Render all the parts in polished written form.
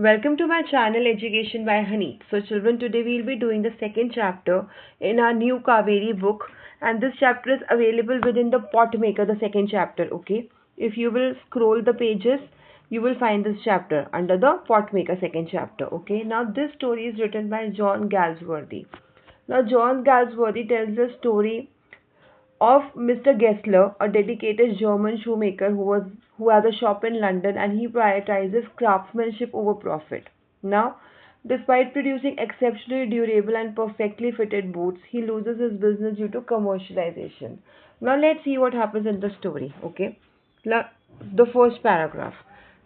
Welcome to my channel Education by Honey. So children, today we'll be doing the second chapter in our new Kaveri book, and this chapter is available within the pot maker, the second chapter, okay? If you will scroll the pages, you will find this chapter under the pot maker second chapter, okay? Now this story is written by John Galsworthy. Now John Galsworthy tells the story of Mr. Gessler, a dedicated German shoemaker who has a shop in London, and he prioritizes craftsmanship over profit. Now, despite producing exceptionally durable and perfectly fitted boots, he loses his business due to commercialization. Now let's see what happens in the story. Okay, the first paragraph.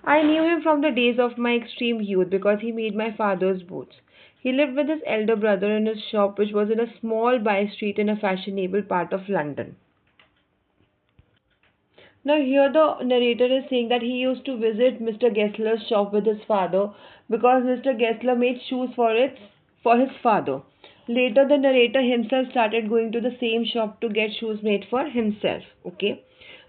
I knew him from the days of my extreme youth because he made my father's boots. He lived with his elder brother in his shop, which was in a small by street in a fashionable part of London. Now, here the narrator is saying that he used to visit Mr. Gessler's shop with his father because Mr. Gessler made shoes for his father. Later, the narrator himself started going to the same shop to get shoes made for himself. Okay.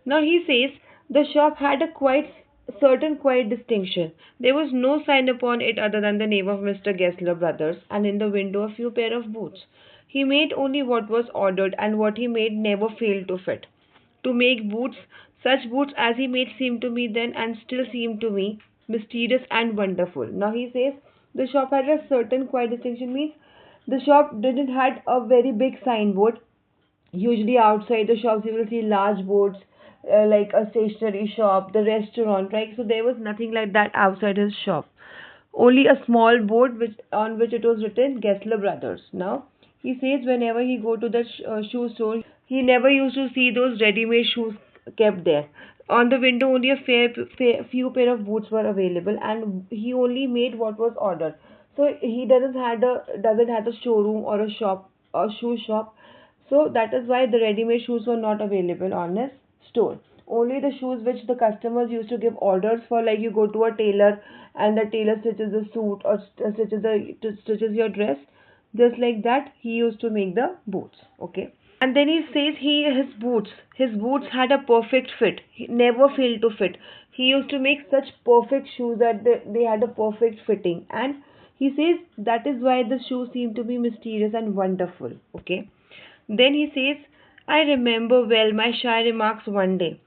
Now he says the shop had a quite certain quiet distinction. There was no sign upon it other than the name of Mr. Gessler Brothers, and in the window a few pair of boots. He made only what was ordered, and what he made never failed to fit. To make boots, such boots as he made seemed to me then and still seem to me mysterious and wonderful. Now he says the shop had a certain quiet distinction, means the shop didn't had a very big signboard. Usually outside the shops you will see large boards, like a stationery shop, the restaurant, right? So there was nothing like that outside his shop. Only a small board on which it was written Gessler Brothers. Now he says whenever he go to the shoe store, he never used to see those ready-made shoes kept there. On the window, only a few pair of boots were available, and he only made what was ordered. So he doesn't have a showroom or a shop, a shoe shop. So that is why the ready-made shoes were not available on his store. Only the shoes which the customers used to give orders for, like you go to a tailor and the tailor stitches the suit or stitches your dress. Just like that, he used to make the boots. Okay. And then he says his boots had a perfect fit. He never failed to fit. He used to make such perfect shoes that they had a perfect fitting. And he says that is why the shoes seem to be mysterious and wonderful. Okay. Then he says, I remember well my shy remarks one day,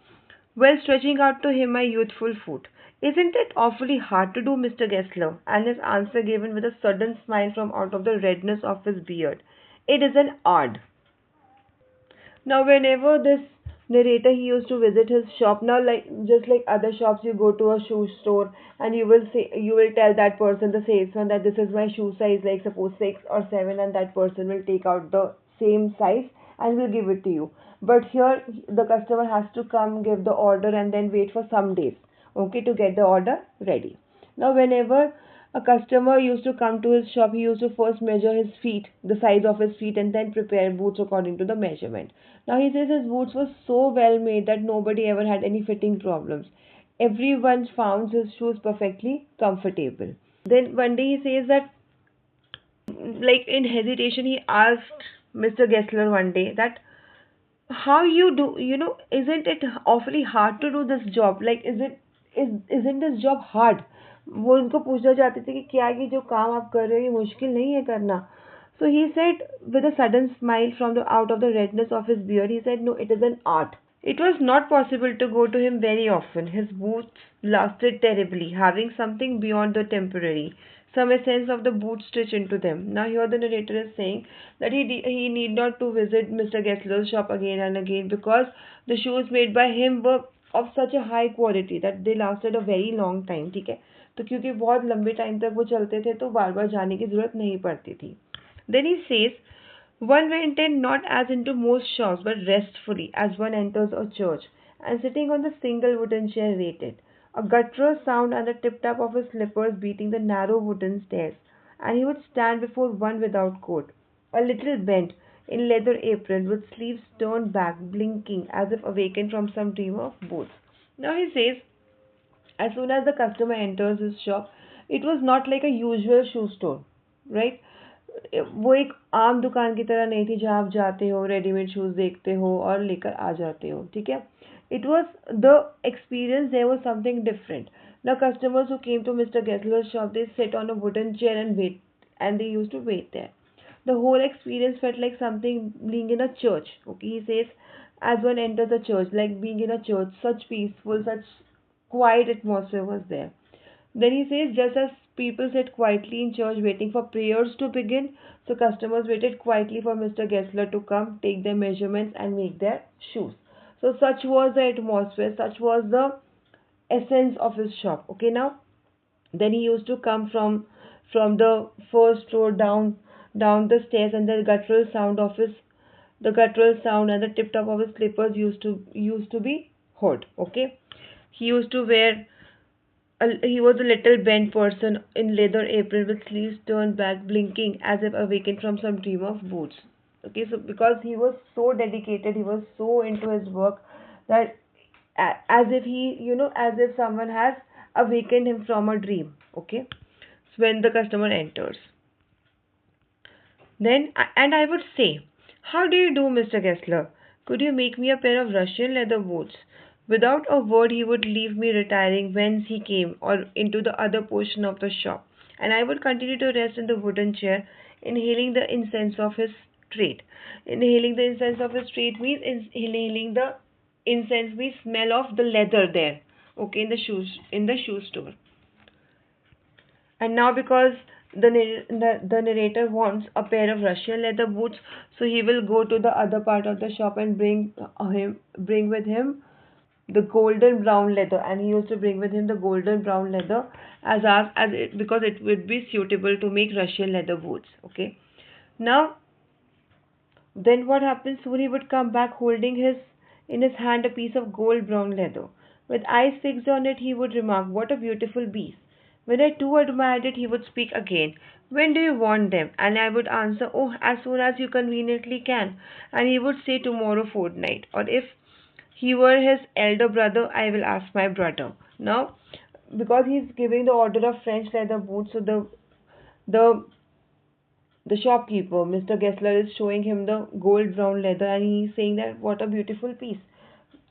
while stretching out to him my youthful foot. Isn't it awfully hard to do, Mr. Gessler? And his answer given with a sudden smile from out of the redness of his beard. It isn't odd. Now, whenever this narrator he used to visit his shop, now like just like other shops, you go to a shoe store and you will tell that person, the salesman, that this is my shoe size, like suppose 6 or 7, and that person will take out the same size and will give it to you. But here the customer has to come, give the order, and then wait for some days, okay, to get the order ready. Now, whenever a customer used to come to his shop, he used to first measure his feet, the size of his feet, and then prepare boots according to the measurement. Now he says his boots were so well made that nobody ever had any fitting problems. Everyone found his shoes perfectly comfortable. Then one day he says that, like in hesitation, he asked Mr. Gessler one day that how you do, isn't it awfully hard to do this job? Like, isn't this job hard? वो इनको पूछना चाहते थे कि क्या ये जो काम आप कर रहे हो ये मुश्किल नहीं है करना. So he said with a sudden smile from the out of the redness of his beard, he said, no, it is an art. It was not possible to go to him very often. His boots lasted terribly, having something beyond the temporary, some essence of the boot stitch into them. Now here the narrator is saying that he need not to visit Mr. Gessler's shop again and again because the shoes made by him were of such a high quality that they lasted a very long time. ठीक है, तो क्योंकि बहुत लंबे time तक वो चलते थे तो बार बार जाने की जरूरत नहीं पड़ती थी. Then he says one went in not as into most shops, but restfully, as one enters a church, and sitting on the single wooden chair waited. A guttural sound and the tip-tap of his slippers beating the narrow wooden stairs, and he would stand before one without coat, a little bent, in leather apron, with sleeves turned back, blinking, as if awakened from some dream of boots. Now he says, as soon as the customer enters his shop, it was not like a usual shoe store, right? वो एक आम दुकान की तरह नहीं थी जहाँ आप जाते हो, रेडीमेड शूज देखते हो और लेकर आ जाते हो. ठीक है, it was the experience there was something different. Now customers who came to Mr. Gessler's shop, they sit on a wooden chair and wait, and they used to wait there. The whole experience felt like something being in a church. Okay, he says, as one enters a church, like being in a church, such peaceful, such quiet atmosphere was there. Then he says, just as people sat quietly in church waiting for prayers to begin, so customers waited quietly for Mr. Gessler to come, take their measurements, and make their shoes. So such was the atmosphere, such was the essence of his shop. Okay, now then he used to come from the first floor down the stairs, and the guttural sound and the tip top of his slippers used to be heard. Okay, he used to wear he was a little bent person in leather apron with sleeves turned back, blinking as if awakened from some dream of boots. Okay, so because he was so dedicated, he was so into his work that as if as if someone has awakened him from a dream. Okay, so when the customer enters, then and I would say, "How do you do, Mr. Gessler? Could you make me a pair of Russian leather boots?" Without a word, he would leave me retiring whence he came, or into the other portion of the shop, and I would continue to rest in the wooden chair, inhaling the incense of his trade. Inhaling the incense of his trade means inhaling the incense means smell of the leather there. Okay, in the shoe store. And now because the narrator wants a pair of Russian leather boots, so he will go to the other part of the shop and bring with him the golden brown leather, and he used to bring with him the golden brown leather because it would be suitable to make Russian leather boots. Okay. Now then what happens? Soon he would come back holding his in his hand a piece of gold brown leather. With eyes fixed on it, he would remark, "What a beautiful piece." When I too admired it, he would speak again. "When do you want them?" And I would answer, "Oh, as soon as you conveniently can." And he would say, "Tomorrow fortnight." Or if he were his elder brother, "I will ask my brother." Now, because he's giving the order of French leather boots, so the the shopkeeper, Mr. Gessler, is showing him the gold brown leather, and he's saying that what a beautiful piece.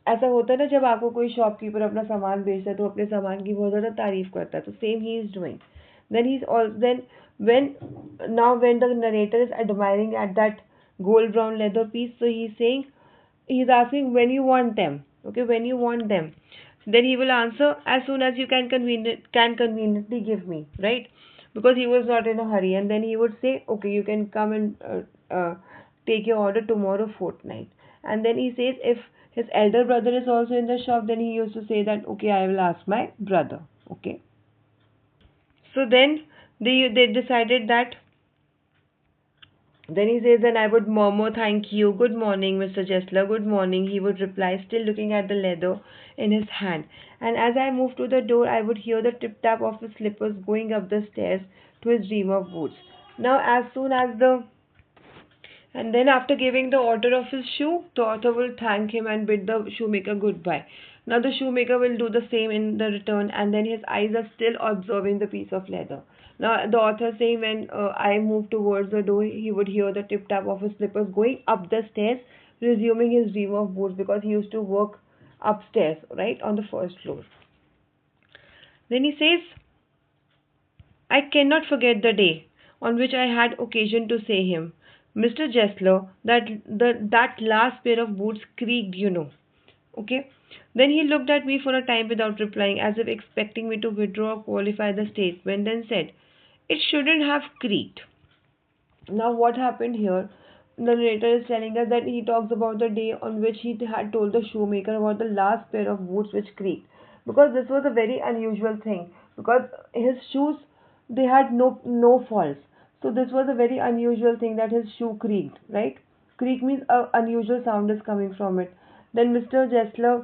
ऐसा होता है ना, जब आपको कोई shopkeeper अपना सामान बेचता है तो अपने सामान की बहुत ज़्यादा तारीफ करता है, तो same he is doing. Then when now when the narrator is admiring at that gold brown leather piece, so he's asking when you want them. Okay, when you want them, then he will answer, "As soon as you can conveniently give me," right? Because he was not in a hurry, and then he would say, "Okay, you can come and take your order tomorrow fortnight." And then he says, if his elder brother is also in the shop, then he used to say that, "Okay, I will ask my brother." Okay, so then they decided that. Then he says, "Then I would murmur, 'Thank you, good morning, Mr. Gessler, good morning,'" he would reply, still looking at the leather in his hand. And as I moved to the door, I would hear the tip tap of his slippers going up the stairs to his dream of boots. Now, as soon as the and then, after giving the order of his shoe, the author will thank him and bid the shoemaker goodbye. Now, the shoemaker will do the same in the return, and then his eyes are still observing the piece of leather. Now, the author saying, when I moved towards the door, he would hear the tip tap of his slippers going up the stairs, resuming his dream of boots because he used to work upstairs, right, on the first floor. Then he says, "I cannot forget the day on which I had occasion to say him, 'Mr. Gessler, that last pair of boots creaked, you know.'" Okay. Then he looked at me for a time without replying, as if expecting me to withdraw or qualify the statement, then said, "It shouldn't have creaked." Now, what happened here? The narrator is telling us that he talks about the day on which he had told the shoemaker about the last pair of boots which creaked. Because this was a very unusual thing. Because his shoes, they had no faults. So this was a very unusual thing that his shoe creaked, right? Creak means a unusual sound is coming from it. Then Mr. Gessler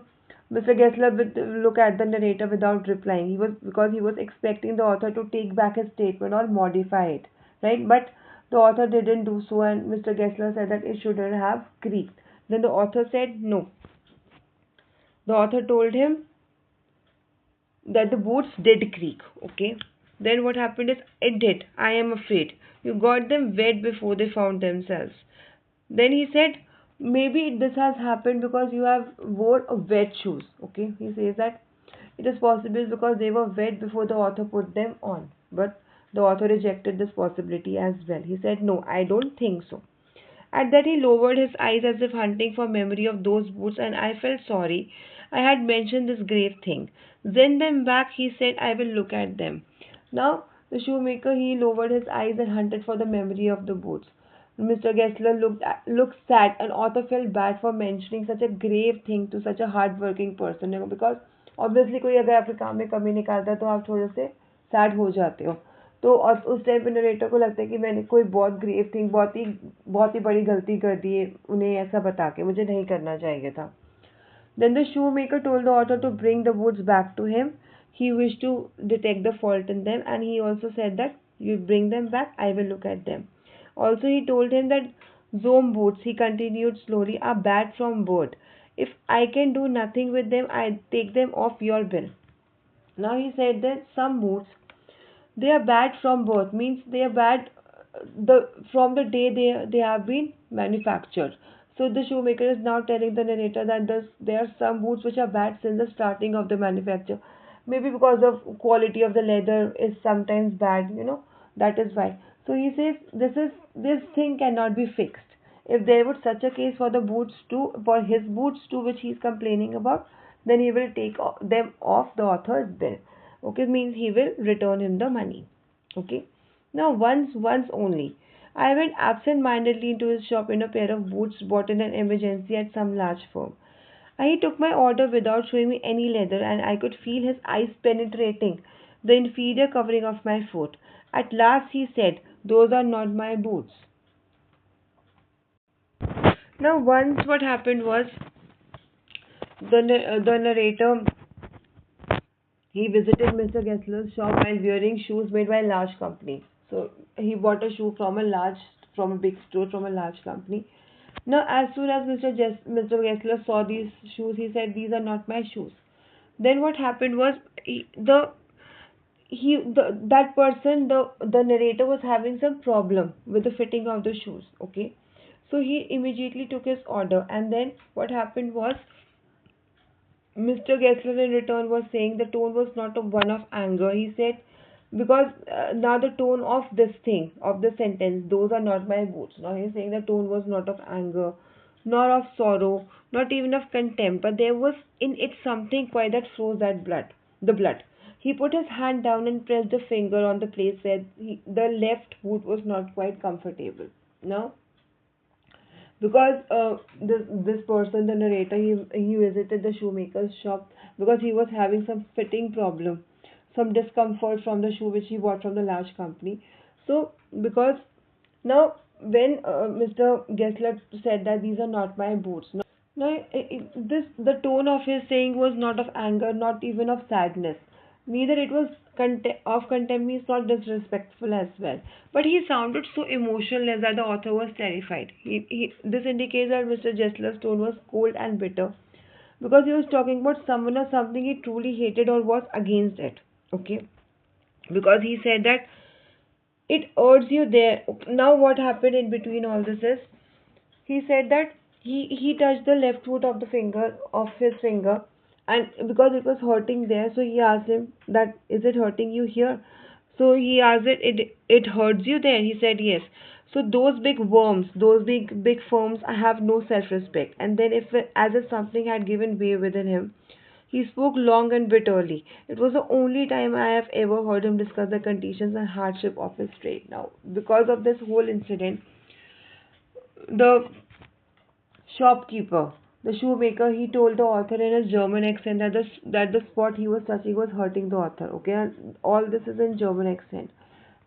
would look at the narrator without replying. Because he was expecting the author to take back his statement or modify it, right? But the author didn't do so, and Mr. Gessler said that it shouldn't have creaked. Then the author said no. The author told him that the boots did creak. Okay. Then what happened is, "It did. I am afraid. You got them wet before they found themselves." Then he said, "Maybe this has happened because you have wore a wet shoes." Okay. He says that It is possible because they were wet before the author put them on. But the author rejected this possibility as well. He said, "No, I don't think so." At that he lowered his eyes as if hunting for memory of those boots, and I felt sorry I had mentioned this grave thing. "Send them back," he said. "I will look at them." Now the shoemaker he lowered his eyes and hunted for the memory of the boots. Mr. Gessler looked sad, and author felt bad for mentioning such a grave thing to such a hard-working person. Because obviously कोई अगर आपके काम में कमी निकालता है तो आप थोड़े से सैड हो जाते हो. तो और उस टाइम पे नरेटर को लगता है कि मैंने कोई बहुत ग्रेव थिंग बहुत ही बड़ी गलती कर दी है उन्हें ऐसा बता के मुझे नहीं करना चाहिए था. Then the shoemaker told the author to bring the boots back to him. He wished to detect the fault in them, and he also said that you bring them back, I will look at them. Also, he told him that Zom boots, he continued slowly, are bad from birth. If I can do nothing with them, I take them off your bill. Now he said that some boots they are bad from birth, means they are bad from the day they have been manufactured. So the shoemaker is now telling the narrator that there are some boots which are bad since the starting of the manufacture. Maybe because of quality of the leather is sometimes bad, that is why. So he says this thing cannot be fixed. If there was such a case for the boots too, for his boots too, which he is complaining about, then he will take them off the author's bill. Okay, means he will return him the money. Okay. Now once only, I went absent-mindedly into his shop in a pair of boots bought in an emergency at some large firm. He took my order without showing me any leather, and I could feel his eyes penetrating the inferior covering of my foot. At last he said, "Those are not my boots." Now once what happened was the narrator he visited Mr. Gessler's shop while wearing shoes made by a large company. So he bought a shoe from a big store, from a large company. Now, as soon as Mr. Gessler saw these shoes, he said, "These are not my shoes." Then what happened was that person, the narrator was having some problem with the fitting of the shoes. Okay, so he immediately took his order, and then what happened was Mr. Gessler in return was saying the tone was not one of anger. He said, because now the tone of this thing, of the sentence, "those are not my boots." Now he's saying the tone was not of anger, nor of sorrow, not even of contempt, but there was in it something quite that froze the blood. He put his hand down and pressed a finger on the place where the left boot was not quite comfortable. Now, because this person, the narrator, he visited the shoemaker's shop because he was having some fitting problem, some discomfort from the shoe which he bought from the large company. So because now when Mr. Gessler said that these are not my boots, now this the tone of his saying was not of anger, not even of sadness. Neither it was of contempt, means not disrespectful as well. But he sounded so emotional that the author was terrified. This indicates that Mr. Gessler's tone was cold and bitter because he was talking about someone or something he truly hated or was against it. Okay, because he said that it urged you there. Now what happened in between all this is he said that he touched the left foot of the finger of his finger, and because it was hurting there, so he asked him that, "Is it hurting you here?" So he asked it hurts you there? He said yes. So those big worms, those big firms have no self-respect. And then as if something had given way within him, he spoke long and bitterly. It was the only time I have ever heard him discuss the conditions and hardship of his trade. Now, because of this whole incident, the shopkeeper, the shoemaker, he told the author in his German accent that the spot he was touching was hurting the author. Okay, and all this is in German accent.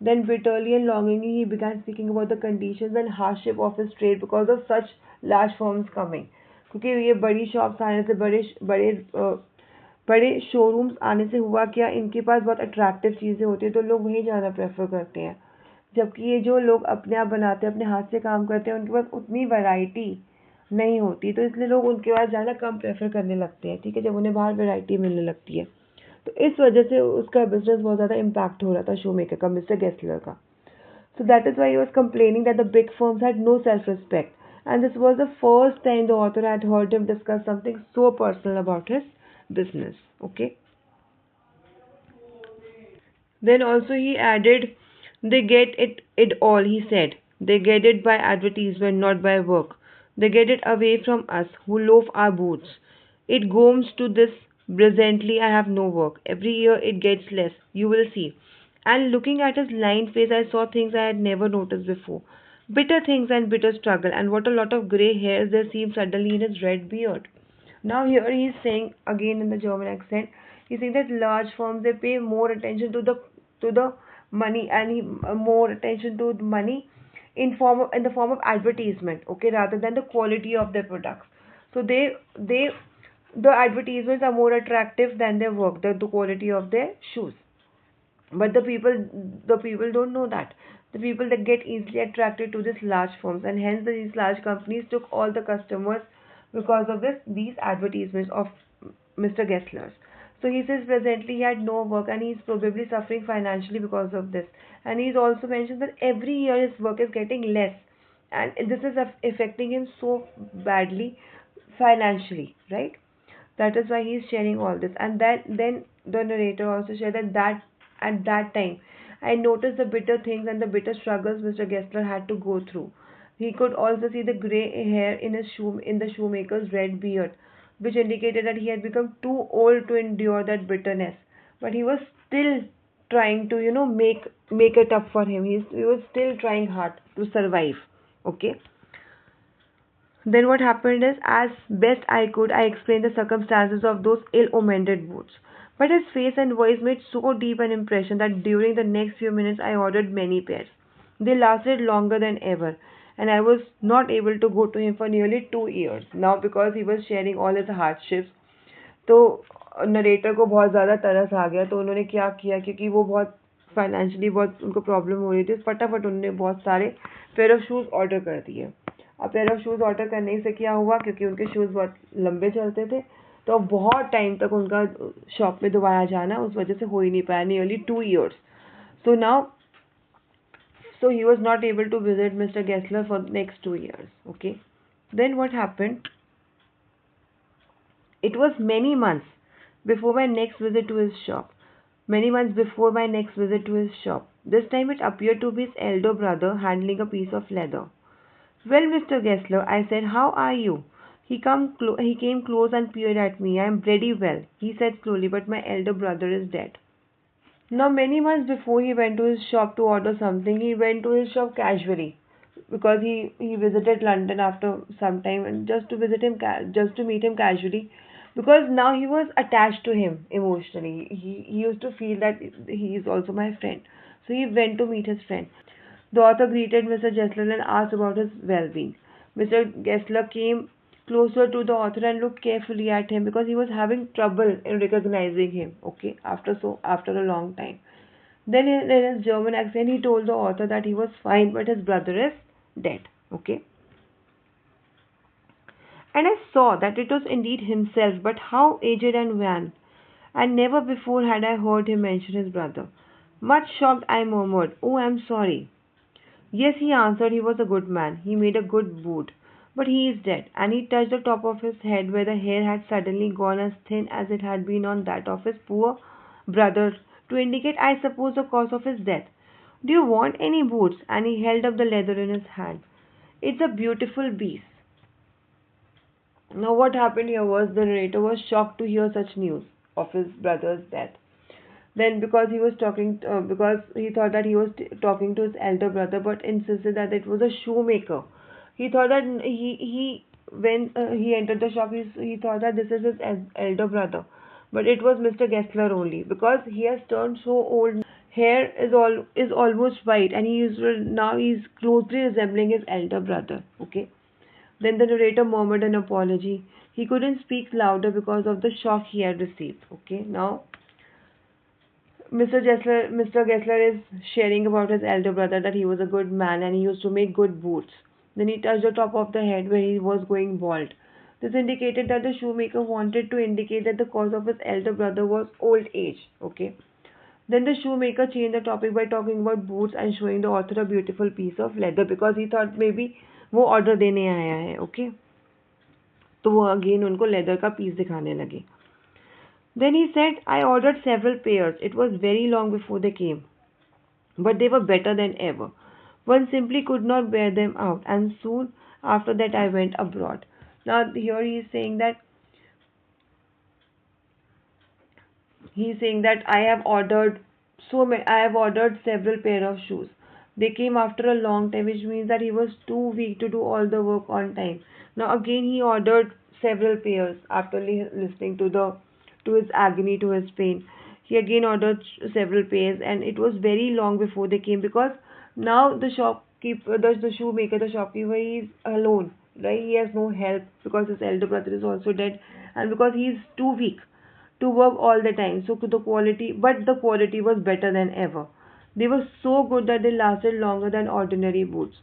Then bitterly and longingly he began speaking about the conditions and hardship of his trade because of such large firms coming. क्योंकि ये बड़ी shops आने से बड़े showrooms आने से हुआ क्या, इनके पास बहुत अट्रैक्टिव चीज़ें होती हैं तो लोग वहीं ज़्यादा प्रेफर करते हैं. जबकि ये जो लोग अपने आप बनाते हैं, अपने हाथ से काम करते हैं, उनके पास उतनी वैरायटी नहीं होती, तो इसलिए लोग उनके पास ज़्यादा कम प्रेफर करने लगते हैं. ठीक है, जब उन्हें बाहर वैरायटी मिलने लगती है तो इस वजह से उसका बिजनेस बहुत ज़्यादा इम्पैक्ट हो रहा था शोमेकर का, मिस्टर गेस्लर का. So that is why he was complaining that the big firms had no self-respect, and this was the first time the author had heard him discuss something so personal about his business. Okay. Then also he added, they get it all, he said. They get it by advertisement, not by work. They get it away from us, who loaf our boots. It comes to this presently I have no work. Every year it gets less, you will see. And looking at his lined face, I saw things I had never noticed before. Bitter things and bitter struggle, and what a lot of grey hairs there seemed suddenly in his red beard. Now here he is saying again in the German accent, he's saying that large firms they pay more attention to the money and more attention to the money in the form of advertisement, okay, rather than the quality of their products. So they the advertisements are more attractive than their work, the quality of their shoes. But the people don't know that. The people that get easily attracted to these large firms, and hence these large companies took all the customers because of these advertisements of Mr. Gessler's. So he says presently he had no work and he's probably suffering financially because of this. And he's also mentioned that every year his work is getting less, and this is affecting him so badly financially, right? That is why he's sharing all this. And that then the narrator also shared that at that time I noticed the bitter things and the bitter struggles Mr. Gessler had to go through. He could also see the grey hair in the shoemaker's red beard, which indicated that he had become too old to endure that bitterness. But he was still trying to, make it up for him. He was still trying hard to survive. Okay. Then what happened is, as best I could, I explained the circumstances of those ill-omened boots. But his face and voice made so deep an impression that during the next few minutes I ordered many pairs. They lasted longer than ever, and I was not able to go to him for nearly 2 years. Now because he was sharing all his hardships, तो narrator को बहुत ज़्यादा तरस आ गया, तो उन्होंने क्या किया, क्योंकि वो बहुत फाइनेंशियली बहुत उनको प्रॉब्लम हो रही थी, फटाफट उन्होंने बहुत सारे पेयर ऑफ शूज़ ऑर्डर कर दिए। अब पेयर ऑफ शूज़ ऑर्डर करने से क्या हुआ, क्योंकि उनके शूज़ बहुत लंबे चलते थे, तो बहुत टाइम तक उनका शॉप में दोबारा जाना उस वजह से हो ही नहीं पाया, nearly 2 years. So now, so he was not able to visit Mr. Gessler for the next 2 years. Okay. Then what happened? It was many months before my next visit to his shop. Many months before my next visit to his shop. This time it appeared to be his elder brother handling a piece of leather. Well, Mr. Gessler, I said, how are you? He came close and peered at me. I am pretty well, he said slowly, but my elder brother is dead. Now, many months before he went to his shop to order something, he went to his shop casually because he visited London after some time, and just to just to meet him casually, because now he was attached to him emotionally. He used to feel that he is also my friend. So he went to meet his friend. The author greeted Mr. Gessler and asked about his well-being. Mr. Gessler came closer to the author and looked carefully at him because he was having trouble in recognizing him. Okay, after a long time. Then in his German accent, he told the author that he was fine, but his brother is dead. Okay. And I saw that it was indeed himself, but how aged and wan. And never before had I heard him mention his brother. Much shocked, I murmured, "Oh, I am sorry." Yes, he answered, he was a good man. He made a good boot. But he is dead. And he touched the top of his head where the hair had suddenly gone as thin as it had been on that of his poor brother, to indicate, I suppose, the cause of his death. Do you want any boots? And he held up the leather in his hand. It's a beautiful piece. Now, what happened here was the narrator was shocked to hear such news of his brother's death. Then, because he thought that he was talking to his elder brother, but insisted that it was a shoemaker. He thought that he when he entered the shop, he thought that this is his elder brother, but it was Mr. Gessler only, because he has turned so old. Hair is almost white, and now he's closely resembling his elder brother. Okay. Then the narrator murmured an apology. He couldn't speak louder because of the shock he had received. Okay. Now Mr. Gessler is sharing about his elder brother that he was a good man and he used to make good boots. Then he touched the top of the head where he was going bald. This indicated that the shoemaker wanted to indicate that the cause of his elder brother was old age. Okay. Then the shoemaker changed the topic by talking about boots and showing the author a beautiful piece of leather, because he thought maybe वो order देने आया है. Okay. तो वो again उनको leather का piece दिखाने लगे. Then he said, I ordered several pairs. It was very long before they came, but they were better than ever. One simply could not bear them out, and soon after that I went abroad. Now here he is saying that I have ordered I have ordered several pair of shoes. They came after a long time, which means that he was too weak to do all the work on time. Now again he ordered several pairs after listening to the to his agony, to his pain. He again ordered several pairs, and it was very long before they came, because now the shopkeeper, the shoemaker, the shopkeeper, he is alone, right? He has no help because his elder brother is also dead, and because he is too weak to work all the time. So the quality was better than ever. They were so good that they lasted longer than ordinary boots.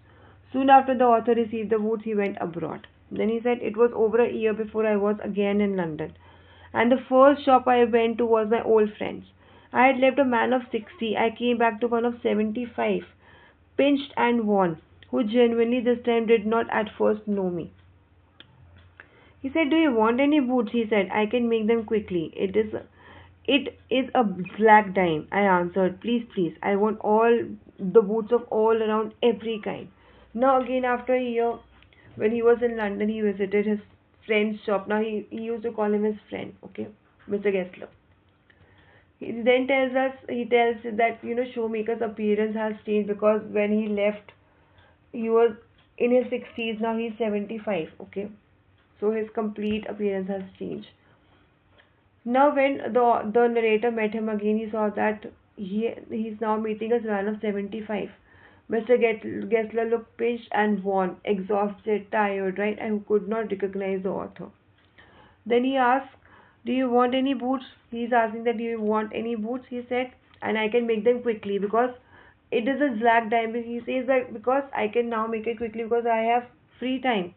Soon after the author received the boots, he went abroad. Then he said, it was over a year before I was again in London. And the first shop I went to was my old friend's. I had left a man of 60. I came back to one of 75, pinched and worn, who genuinely this time did not at first know me. He said, do you want any boots? He said, I can make them quickly. It is a black dime. I answered, please, please. I want all the boots of all around every kind. Now again after a year, when he was in London, he visited his friend's shop. Now he used to call him his friend, okay? Mr. Gessler. He tells that, Showmaker's appearance has changed, because when he left, he was in his 60s, now he's 75, okay? So his complete appearance has changed. Now, when the narrator met him again, he saw that he's now meeting a man of 75. Mr. Gessler looked pinched and worn, exhausted, tired, right, and could not recognize the author. Then he asked, do you want any boots? He's asking that, do you want any boots? He said, and I can make them quickly, because it is a black diamond. He says that because I can now make it quickly because I have free time,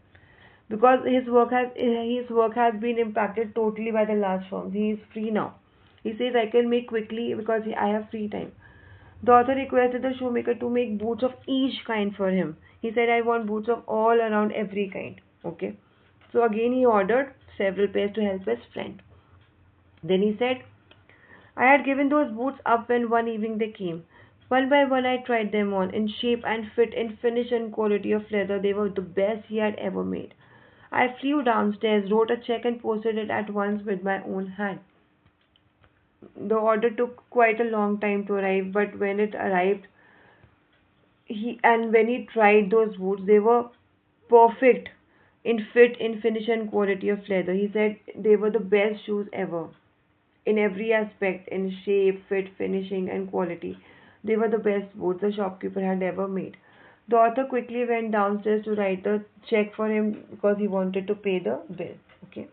because his work has been impacted totally by the large firms. He is free now. He says, I can make quickly because I have free time. The author requested the shoemaker to make boots of each kind for him. He said, I want boots of all around every kind. Okay. So again he ordered several pairs to help his friend. Then he said, I had given those boots up when one evening they came. One by one I tried them on. In shape and fit, in finish and quality of leather, they were the best he had ever made. I flew downstairs, wrote a check, and posted it at once with my own hand. The order took quite a long time to arrive, but when it arrived, when he tried those boots, they were perfect in fit, in finish, and quality of leather. He said they were the best shoes ever in every aspect, in shape, fit, finishing, and quality. They were the best boots the shopkeeper had ever made. The author quickly went downstairs to write the check for him because he wanted to pay the bill. Okay.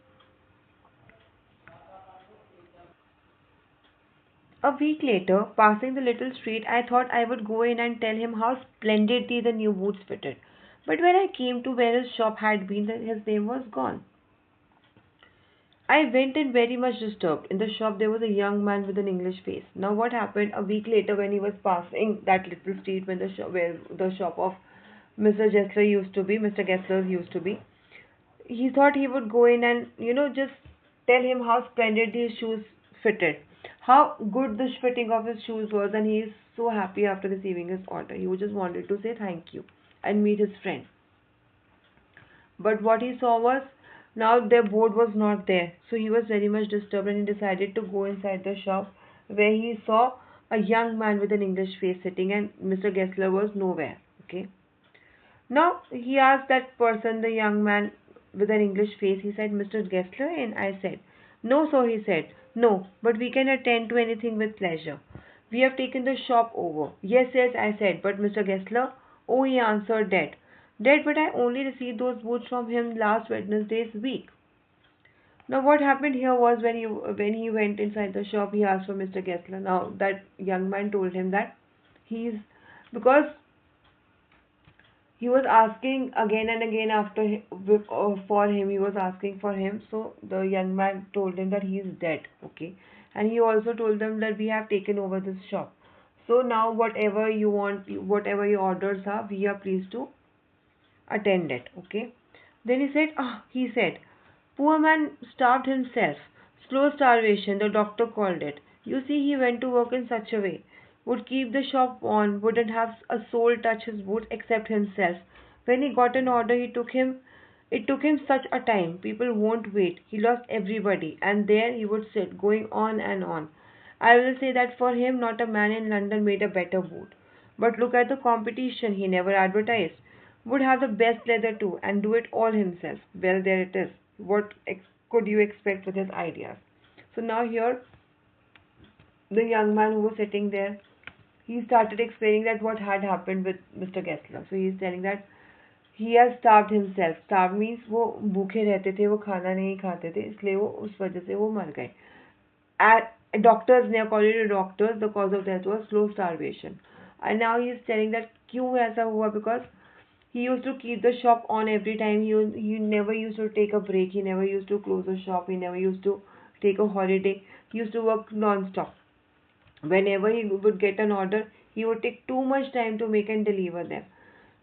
A week later, passing the little street, I thought I would go in and tell him how splendidly the new boots fitted. But when I came to where his shop had been, his name was gone. I went in very much disturbed. In the shop there was a young man with an English face. Now what happened a week later, when he was passing that little street where the shop of Mr. Gessler used to be, Mr. Gessler used to be, he thought he would go in and just tell him how splendid his shoes fitted, how good the fitting of his shoes was, and he is so happy after receiving his order. He just wanted to say thank you and meet his friend. But what he saw was, now their board was not there. So he was very much disturbed, and he decided to go inside the shop, where he saw a young man with an English face sitting, and Mr. Gessler was nowhere. Okay. Now he asked that person, the young man with an English face, he said, Mr. Gessler? And I said, no, sir, he said, no, but we can attend to anything with pleasure. We have taken the shop over. Yes, yes, I said, but Mr. Gessler? Oh, he answered, dead. Dead, but I only received those boots from him last Wednesday's week. Now, what happened here was, when he went inside the shop, he asked for Mr. Gessler. Now, that young man told him that he's because he was asking again and again for him. He was asking for him. So the young man told him that he is dead. Okay, and he also told them that we have taken over this shop. So now, whatever you want, whatever your orders are, we are pleased to attend it. Okay. Then he said, poor man starved himself, Slow starvation, the doctor called it. You see, he went to work in such a way. Would keep the shop on, wouldn't have a soul touch his boots except himself. When he got an order, it took him such a time. People won't wait. He lost everybody, and there he would sit, going on and on. I will say that for him, not a man in London made a better boot. But look at the competition. He never advertised. Would have the best leather too, and do it all himself. Well, there it is. What could you expect with his ideas? So now here, the young man who was sitting there, he started explaining that what had happened with Mr. Gessler. So he is telling that he has starved himself. Starved means वो भूखे रहते थे, वो खाना नहीं खाते थे, इसलिए वो उस वजह से वो मर गए. At doctors ने according to doctors, the cause of death was slow starvation. And now he is telling that क्यों ऐसा हुआ, because he used to keep the shop on every time. He never used to take a break. He never used to close the shop. He never used to take a holiday. He used to work non-stop. Whenever he would get an order, he would take too much time to make and deliver them.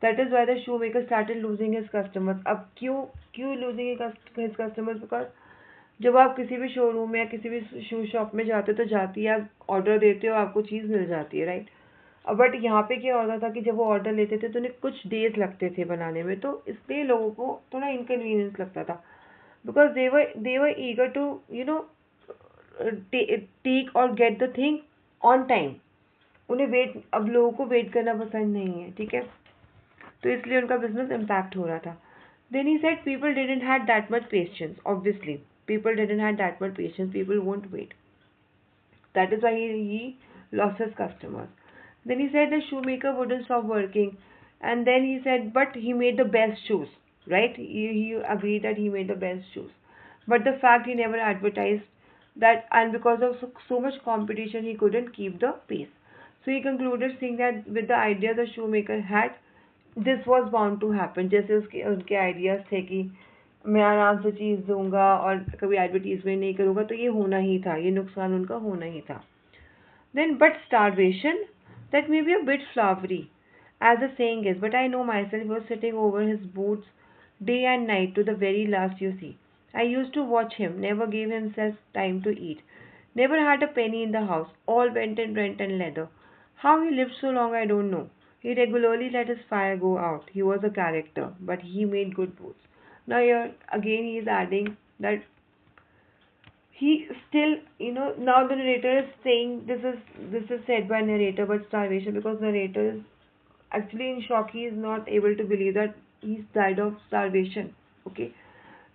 That is why the shoemaker started losing his customers. अब क्यों losing his customers? Because जब आप किसी भी showroom में या किसी भी शू शॉप में जाते हो तो जाती है, आप ऑर्डर देते हो, आपको चीज़ मिल जाती है, राइट. बट यहाँ पे क्या होता था कि जब वो ऑर्डर लेते थे तो उन्हें कुछ डेज लगते थे बनाने में, तो इसलिए लोगों को थोड़ा इनकन्वीनियंस लगता था. Because they were eager to take और get the thing on time. उन्हें वेट, अब लोगों को वेट करना पसंद नहीं है, ठीक है, तो इसलिए उनका बिजनेस इम्पैक्ट हो रहा था. Then he said people didn't had that much patience. Obviously people didn't had that much patience. People won't wait. That is why he lost his customers. Then he said the shoemaker wouldn't stop working. And then he said, but he made the best shoes, right? He agreed that he made the best shoes. But the fact he never advertised that, and because of so much competition, he couldn't keep the pace. So he concluded saying that with the idea the shoemaker had, this was bound to happen. जैसे उसके उनके ideas थे कि मैं आराम से चीज़ दूंगा और कभी एडवर्टीजमेंट नहीं करूंगा, तो ये होना ही था, ये नुकसान उनका होना ही था. Then, but starvation, that may be a bit flowery, as the saying is, but I know myself, he was sitting over his boots day and night to the very last, you see. I used to watch him, never gave himself time to eat, never had a penny in the house, all went in rent and leather. How he lived so long, I don't know. He regularly let his fire go out. He was a character, but he made good boots. Now here again he is adding that he still, now the narrator is saying this is said by narrator, but starvation, because narrator is actually in shock. He is not able to believe that he's died of starvation. Okay.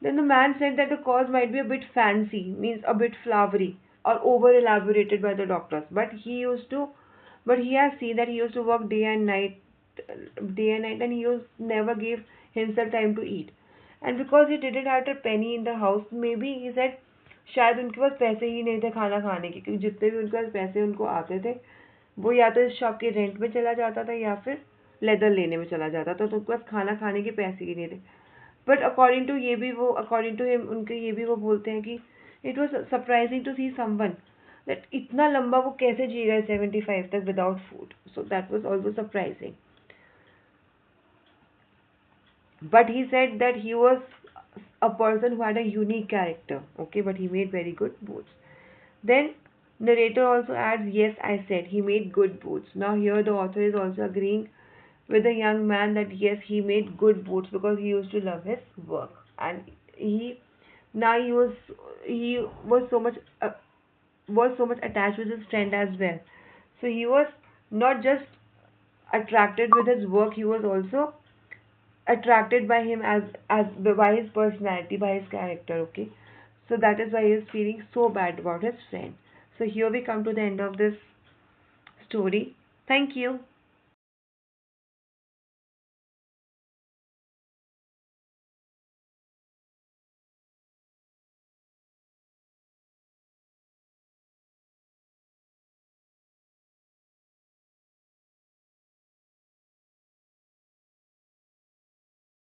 Then the man said that the cause might be a bit fancy, means a bit flowery or over elaborated by the doctors, but he has seen that he used to work day and night, and never gave himself time to eat. And because he didn't have a penny in the house, maybe he said शायद उनके पास पैसे ही नहीं थे खाना खाने के, क्योंकि जितने भी उनके पास पैसे उनको आते थे वो या तो इस शॉप के रेंट में चला जाता था या फिर लेदर लेने में चला जाता था, तो उनके पास खाना खाने के पैसे ही नहीं थे. बट अकॉर्डिंग टू हिम उनके ये भी वो बोलते हैं कि it was surprising to see someone that इतना लंबा वो कैसे जी गए 75 तक without food. So that was also surprising. But he said that he was a person who had a unique character, okay, but he made very good boots. Then narrator also adds, yes, I said he made good boots. Now here the author is also agreeing with the young man that yes, he made good boots because he used to love his work, and he was so much attached with his friend as well. So he was not just attracted with his work, he was also attracted by him as by his personality, by his character. Okay, so that is why he is feeling so bad about his friend. So here we come to the end of this story. Thank you.